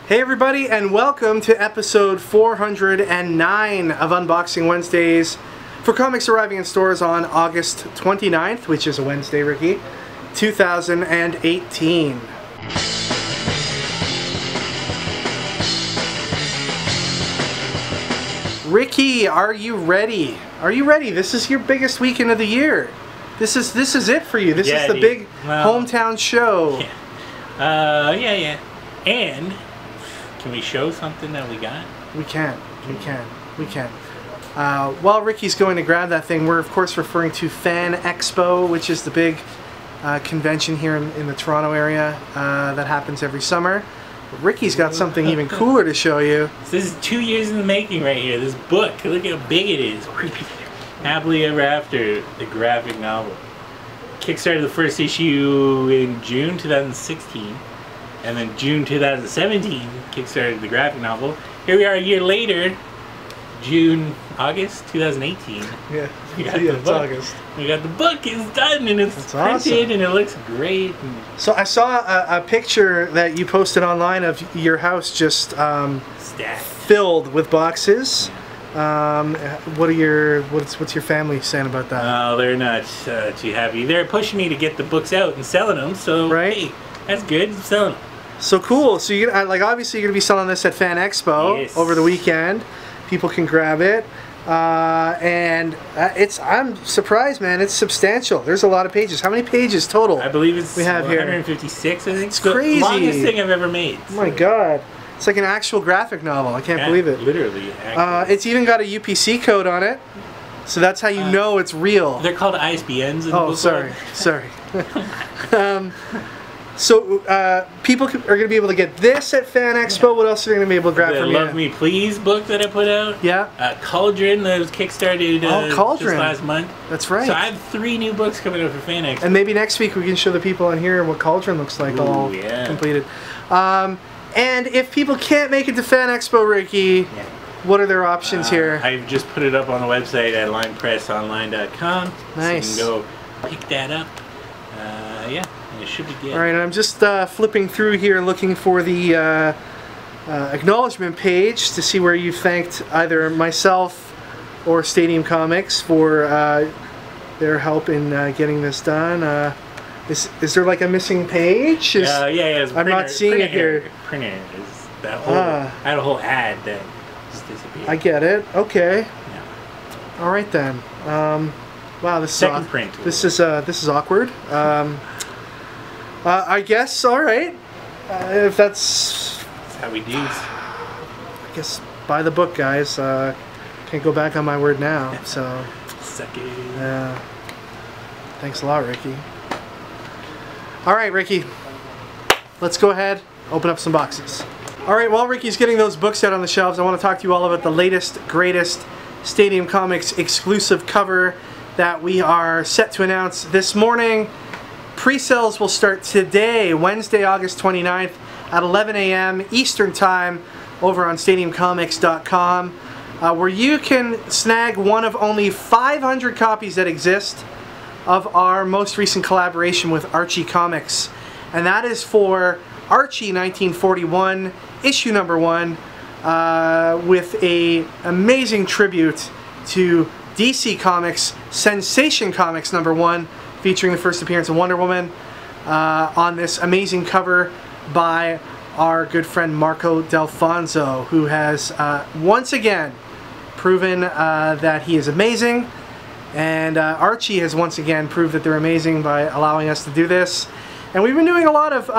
Hey everybody, and welcome to episode 409 of Unboxing Wednesdays for comics arriving in stores on August 29th, which is a Wednesday, Ricky, 2018. Ricky, are you ready? Are you ready? This is your biggest weekend of the year. This is it for you. This is the big hometown show. Yeah. And can we show something that we got? We can. While Ricky's going to grab that thing, we're of course referring to Fan Expo, which is the big convention here in the Toronto area that happens every summer. But Ricky's got something even cooler to show you. This is 2 years in the making right here. This book, look how big it is. Happily Ever After, the graphic novel. Kickstarted the first issue in June 2016. And then June 2017, kickstarted the graphic novel. Here we are a year later, August 2018. Yeah, we got the book. August. We got the book, it's done, and it's printed, awesome. And it looks great. So I saw a picture that you posted online of your house just filled with boxes. What's your family saying about that? Oh, they're not too happy. They're pushing me to get the books out and selling them, so right? Hey, that's good, I'm selling them. So cool. So you obviously you're gonna be selling this at Fan Expo over the weekend. People can grab it, and I'm surprised, man. It's substantial. There's a lot of pages. How many pages total? I believe it's we have 156. I think it's crazy. The longest thing I've ever made. Oh my god. It's like an actual graphic novel. I can't believe it. Literally. It's even got a UPC code on it, so that's how you know it's real. They're called ISBNs in the book. Sorry. So people are going to be able to get this at Fan Expo. What else are they going to be able to grab from you? The Love Me Please book that I put out. Yeah. Cauldron that was kickstarted just last month. That's right. So I have 3 new books coming out for Fan Expo. And maybe next week we can show the people on here what Cauldron looks like all completed. And if people can't make it to Fan Expo, Ricky, what are their options here? I've just put it up on the website at linepressonline.com. Nice. So you can go pick that up. Yeah. It should be good. Alright, I'm just flipping through here looking for the acknowledgement page to see where you thanked either myself or Stadium Comics for their help in getting this done. Is there like a missing page? Yeah. I'm not seeing it here. Printer is that whole. I had a whole ad that just disappeared. I get it. Okay. Yeah. Alright then. Wow, this second print. This is awkward. I guess, alright. If that's how we do. I guess buy the book, guys. Can't go back on my word now, so. Suck it. Yeah. Thanks a lot, Ricky. Alright, Ricky. Let's go ahead, open up some boxes. Alright, while Ricky's getting those books out on the shelves, I want to talk to you all about the latest, greatest Stadium Comics exclusive cover that we are set to announce this morning. Pre-sales will start today, Wednesday, August 29th at 11 a.m. Eastern Time over on StadiumComics.com, where you can snag one of only 500 copies that exist of our most recent collaboration with Archie Comics. And that is for Archie 1941, issue number 1, with an amazing tribute to DC Comics, Sensation Comics number 1, featuring the first appearance of Wonder Woman on this amazing cover by our good friend Marco Delfonso, who has once again proven that he is amazing, and Archie has once again proved that they're amazing by allowing us to do this. And we've been doing a lot of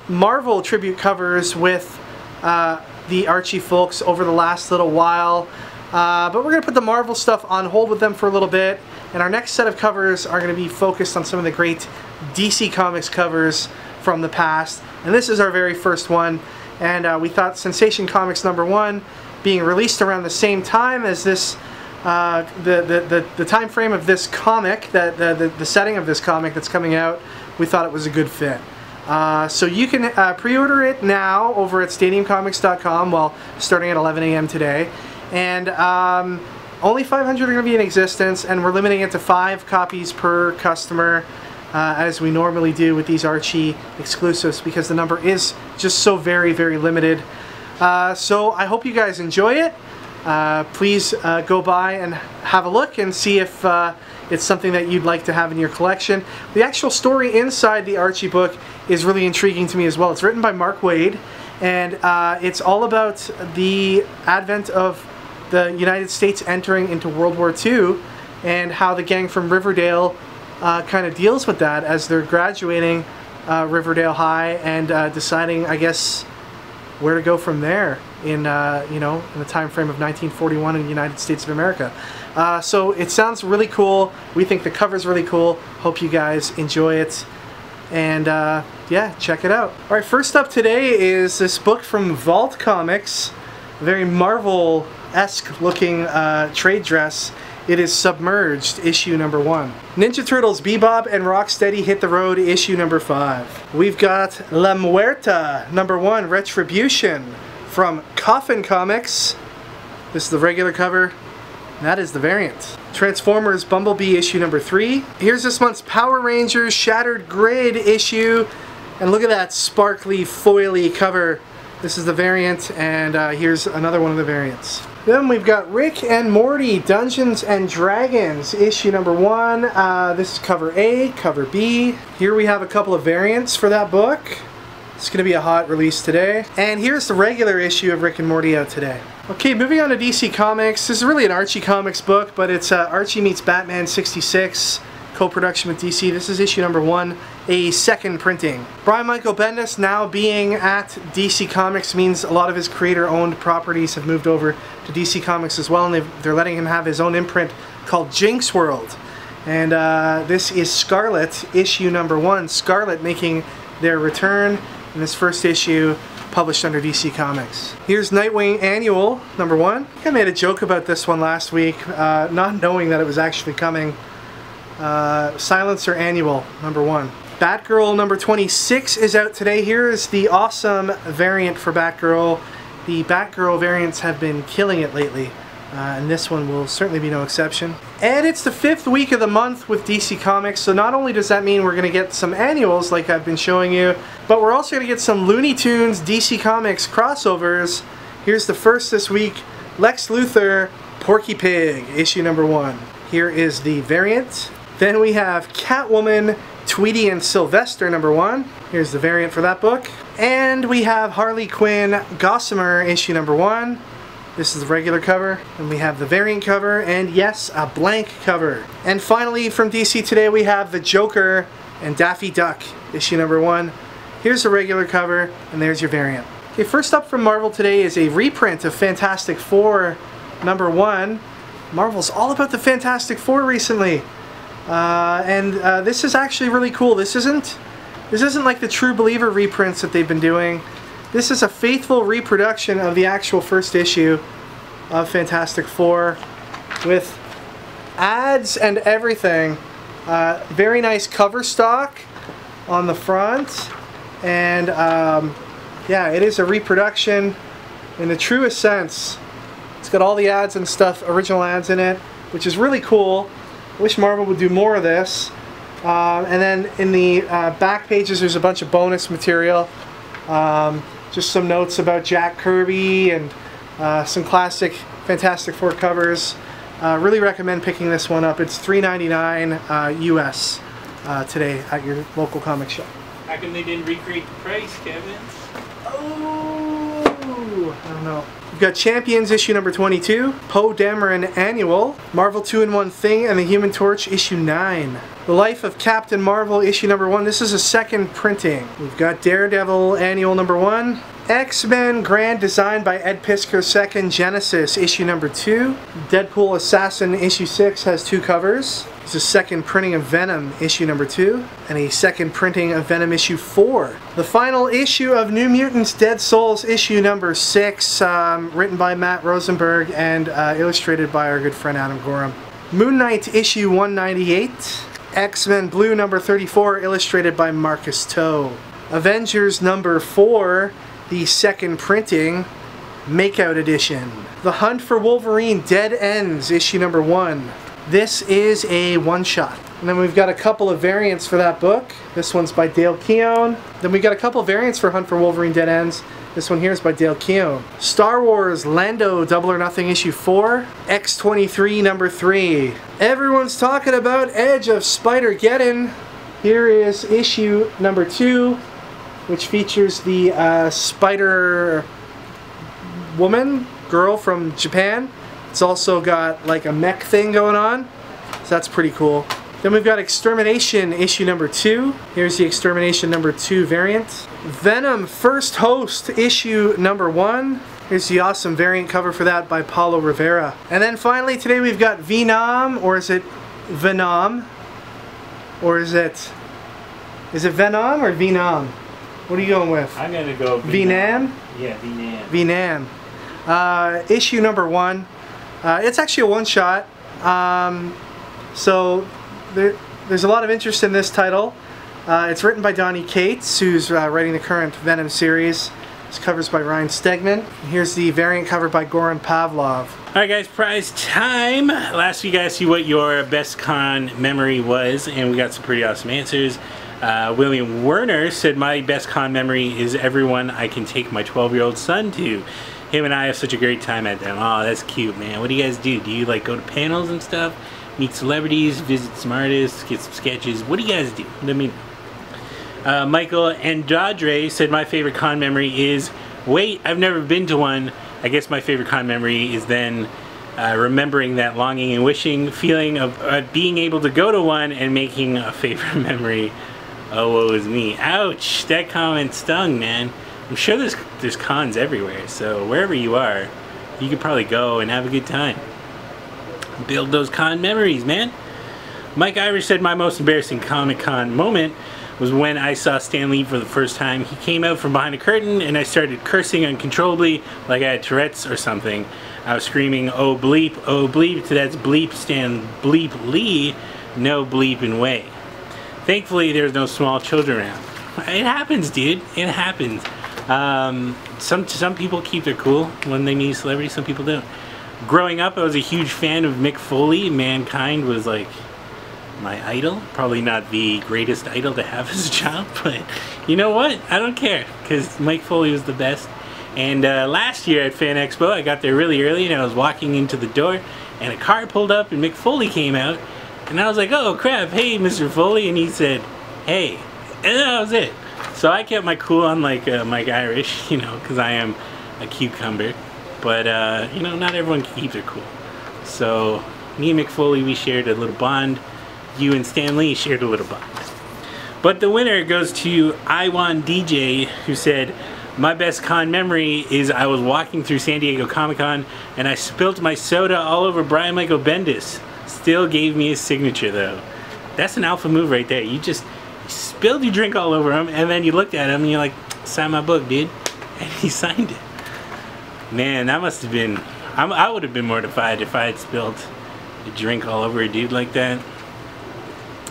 Marvel tribute covers with the Archie folks over the last little while, but we're going to put the Marvel stuff on hold with them for a little bit. And our next set of covers are going to be focused on some of the great DC Comics covers from the past. And this is our very first one. And we thought Sensation Comics number 1, being released around the same time as this, the time frame of this comic, the setting of this comic that's coming out, we thought it was a good fit. So you can pre-order it now over at StadiumComics.com, well, starting at 11 a.m. today. And only 500 are going to be in existence, and we're limiting it to 5 copies per customer. as we normally do with these Archie exclusives, because the number is just so very, very limited. So I hope you guys enjoy it. Please go by and have a look and see if it's something that you'd like to have in your collection. The actual story inside the Archie book is really intriguing to me as well. It's written by Mark Waid, and it's all about the advent of the United States entering into World War II and how the gang from Riverdale kind of deals with that as they're graduating Riverdale High and deciding, I guess, where to go from there in you know, in the time frame of 1941 in the United States of America. So it sounds really cool. We think the cover's really cool. Hope you guys enjoy it, and yeah, check it out. All right, first up today is this book from Vault Comics, a very Marvel-esque looking trade dress. It is Submerged, issue number 1. Ninja Turtles Bebop and Rocksteady Hit the Road, issue number 5. We've got La Muerta, number 1, Retribution, from Coffin Comics. This is the regular cover, and that is the variant. Transformers Bumblebee, issue number 3. Here's this month's Power Rangers Shattered Grid issue, and look at that sparkly, foily cover. This is the variant, and here's another one of the variants. Then we've got Rick and Morty Dungeons and Dragons, issue number 1. This is cover A, cover B. Here we have a couple of variants for that book. It's going to be a hot release today. And here's the regular issue of Rick and Morty out today. Okay, moving on to DC Comics. This is really an Archie Comics book, but it's Archie meets Batman 66, co-production with DC. This is issue number 1, a second printing. Brian Michael Bendis now being at DC Comics means a lot of his creator-owned properties have moved over to DC Comics as well, and they're letting him have his own imprint called Jinx World. And this is Scarlet, issue number 1. Scarlet making their return in this first issue, published under DC Comics. Here's Nightwing Annual, number 1. I think I made a joke about this one last week, not knowing that it was actually coming. Silencer Annual, number 1. Batgirl number 26 is out today. Here is the awesome variant for Batgirl. The Batgirl variants have been killing it lately, and this one will certainly be no exception. And it's the 5th week of the month with DC Comics, so not only does that mean we're going to get some annuals like I've been showing you, but we're also going to get some Looney Tunes DC Comics crossovers. Here's the first this week, Lex Luthor, Porky Pig, issue number 1. Here is the variant. Then we have Catwoman, Tweety and Sylvester, number 1. Here's the variant for that book. And we have Harley Quinn, Gossamer, issue number 1. This is the regular cover. And we have the variant cover, and yes, a blank cover. And finally, from DC today, we have the Joker and Daffy Duck, issue number 1. Here's the regular cover, and there's your variant. Okay, first up from Marvel today is a reprint of Fantastic Four, number 1. Marvel's all about the Fantastic Four recently. This is actually really cool. This isn't like the True Believer reprints that they've been doing. This is a faithful reproduction of the actual first issue of Fantastic Four with ads and everything. Very nice cover stock on the front, and yeah, it is a reproduction in the truest sense. It's got all the ads and stuff, original ads in it, which is really cool. I wish Marvel would do more of this. And then in the back pages there's a bunch of bonus material. Just some notes about Jack Kirby and some classic Fantastic Four covers. Really recommend picking this one up. It's $3.99 US today at your local comic shop. How come they didn't recreate the price, Kevin? Oh, I don't know. We've got Champions issue number 22, Poe Dameron Annual, Marvel 2-in-1 Thing and the Human Torch issue 9. The Life of Captain Marvel issue number 1. This is a second printing. We've got Daredevil Annual number 1. X-Men Grand Design by Ed Piskor II, Genesis issue number 2. Deadpool Assassin issue 6 has 2 covers. It's a second printing of Venom issue number 2 and a second printing of Venom issue 4. The final issue of New Mutants Dead Souls issue number 6, written by Matt Rosenberg and illustrated by our good friend Adam Gorham. Moon Knight issue 198. X-Men Blue number 34, illustrated by Marcus Toe. Avengers number 4, the second printing, Makeout edition. The Hunt for Wolverine Dead Ends issue number 1. This is a one-shot. And then we've got a couple of variants for that book. This one's by Dale Keown. Then we've got a couple of variants for Hunt for Wolverine Dead Ends. This one here is by Dale Keown. Star Wars Lando Double or Nothing issue 4. X-23 number 3. Everyone's talking about Edge of Spider-Geddon. Here is issue number 2, which features the Spider woman girl from Japan. It's also got like a mech thing going on, so that's pretty cool. Then we've got Extermination issue number 2. Here's the Extermination number 2 variant. Venom First Host issue number 1. Here's the awesome variant cover for that by Paulo Rivera. And then finally today we've got Venom, or is it Venom? Or is it Venom or Venom? What are you going with? I'm gonna go Venom. Yeah, Venom. Venom. Issue number 1. It's actually a one-shot. So there's a lot of interest in this title. It's written by Donny Cates, who's writing the current Venom series. This cover's by Ryan Stegman. Here's the variant cover by Goran Pavlov. Alright guys, prize time! Last week I asked you what your best con memory was, and we got some pretty awesome answers. William Werner said, my best con memory is everyone I can take my 12-year-old son to. Him and I have such a great time at them. Oh, that's cute, man. What do you guys do? Do you like go to panels and stuff? Meet celebrities, visit some artists, get some sketches? What do you guys do? Let me know. Michael Andadre said, my favorite con memory is, wait, I've never been to one. I guess my favorite con memory is then remembering that longing and wishing feeling of being able to go to one and making a favorite memory. Oh, woe is me. Ouch, that comment stung, man. I'm sure there's cons everywhere, so wherever you are, you could probably go and have a good time. Build those con memories, man. Mike Irish said, my most embarrassing Comic-Con moment was when I saw Stan Lee for the first time. He came out from behind a curtain and I started cursing uncontrollably like I had Tourette's or something. I was screaming, oh bleep, that's bleep Stan bleep Lee, no bleeping way. Thankfully there's no small children around. It happens, dude, it happens. Some people keep their cool when they meet celebrities, some people don't. Growing up, I was a huge fan of Mick Foley. Mankind was like my idol. Probably not the greatest idol to have as a child, but you know what? I don't care, because Mick Foley was the best. And last year at Fan Expo, I got there really early and I was walking into the door and a car pulled up and Mick Foley came out. And I was like, oh crap, hey Mr. Foley. And he said, hey. And that was it. So I kept my cool on like Mike Irish, you know, because I am a cucumber. But, you know, not everyone can keep their cool. So, me and Mick Foley, we shared a little bond. You and Stan Lee shared a little bond. But the winner goes to Iwan DJ, who said, my best con memory is I was walking through San Diego Comic-Con and I spilt my soda all over Brian Michael Bendis. Still gave me his signature, though. That's an alpha move right there. You just spilled your drink all over him and then you looked at him and you're like, sign my book, dude. And he signed it. Man, that must have been... I would have been mortified if I had spilled a drink all over a dude like that.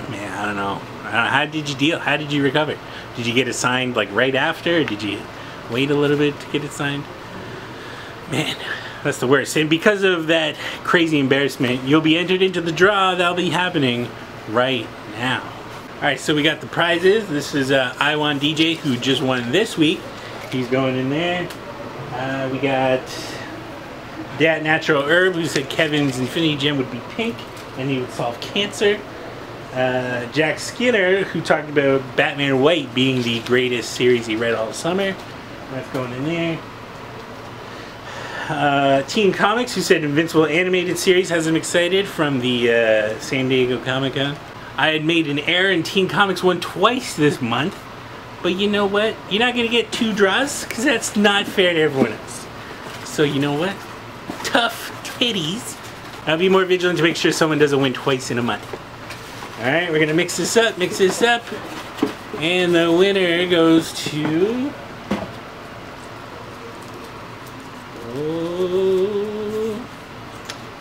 Man, I don't know. How did you deal? How did you recover? Did you get it signed like right after? Or did you wait a little bit to get it signed? Man, that's the worst. And because of that crazy embarrassment, you'll be entered into the draw that'll be happening right now. Alright, so we got the prizes. This is Iwan DJ, who just won this week. He's going in there. We got Dat Natural Herb, who said Kevin's Infinity Gem would be pink and he would solve cancer. Jack Skinner, who talked about Batman White being the greatest series he read all summer. That's going in there. Teen Comics, who said Invincible animated series has him excited from the San Diego Comic-Con. I had made an error and Teen Comics won twice this month. But you know what? You're not going to get 2 draws because that's not fair to everyone else. So you know what? Tough titties. I'll be more vigilant to make sure someone doesn't win twice in a month. Alright, we're going to mix this up. And the winner goes to...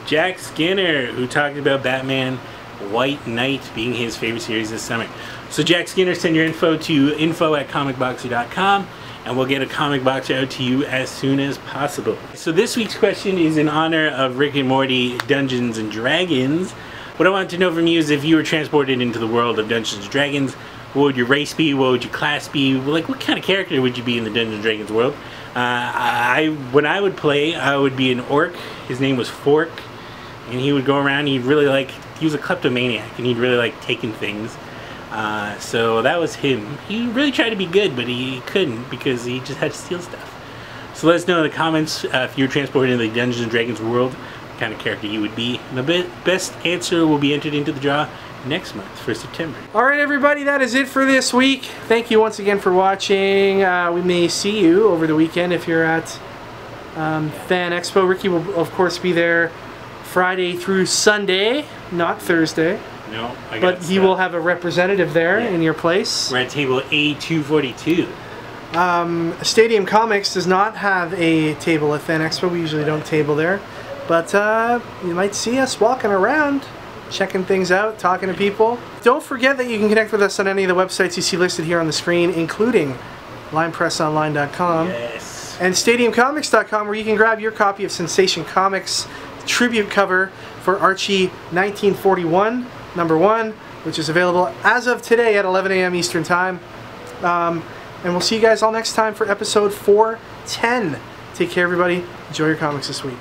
Jack Skinner, who talked about Batman White Knight being his favorite series this summer. So Jack Skinner, send your info to info@comicboxer.com and we'll get a comic box out to you as soon as possible. So this week's question is in honor of Rick and Morty Dungeons and Dragons. What I want to know from you is if you were transported into the world of Dungeons and Dragons, what would your race be? What would your class be? Like, what kind of character would you be in the Dungeons and Dragons world? When I would play, I would be an orc. His name was Fork, and he would go around. He was a kleptomaniac, and he'd really like taking things. So that was him. He really tried to be good, but he couldn't because he just had to steal stuff. So let us know in the comments if you're transported into the Dungeons and Dragons world, what kind of character you would be. And the best answer will be entered into the draw next month for September. Alright everybody, that is it for this week. Thank you once again for watching. We may see you over the weekend if you're at Fan Expo. Ricky will of course be there Friday through Sunday, not Thursday. No, but he will have a representative there in your place. We're at table A242. Stadium Comics does not have a table at Fan Expo. We usually don't table there. But you might see us walking around, checking things out, talking to people. Don't forget that you can connect with us on any of the websites you see listed here on the screen, including linepressonline.com and stadiumcomics.com, where you can grab your copy of Sensation Comics tribute cover for Archie 1941, #1, which is available as of today at 11 a.m. Eastern Time. And we'll see you guys all next time for episode 410. Take care, everybody. Enjoy your comics this week.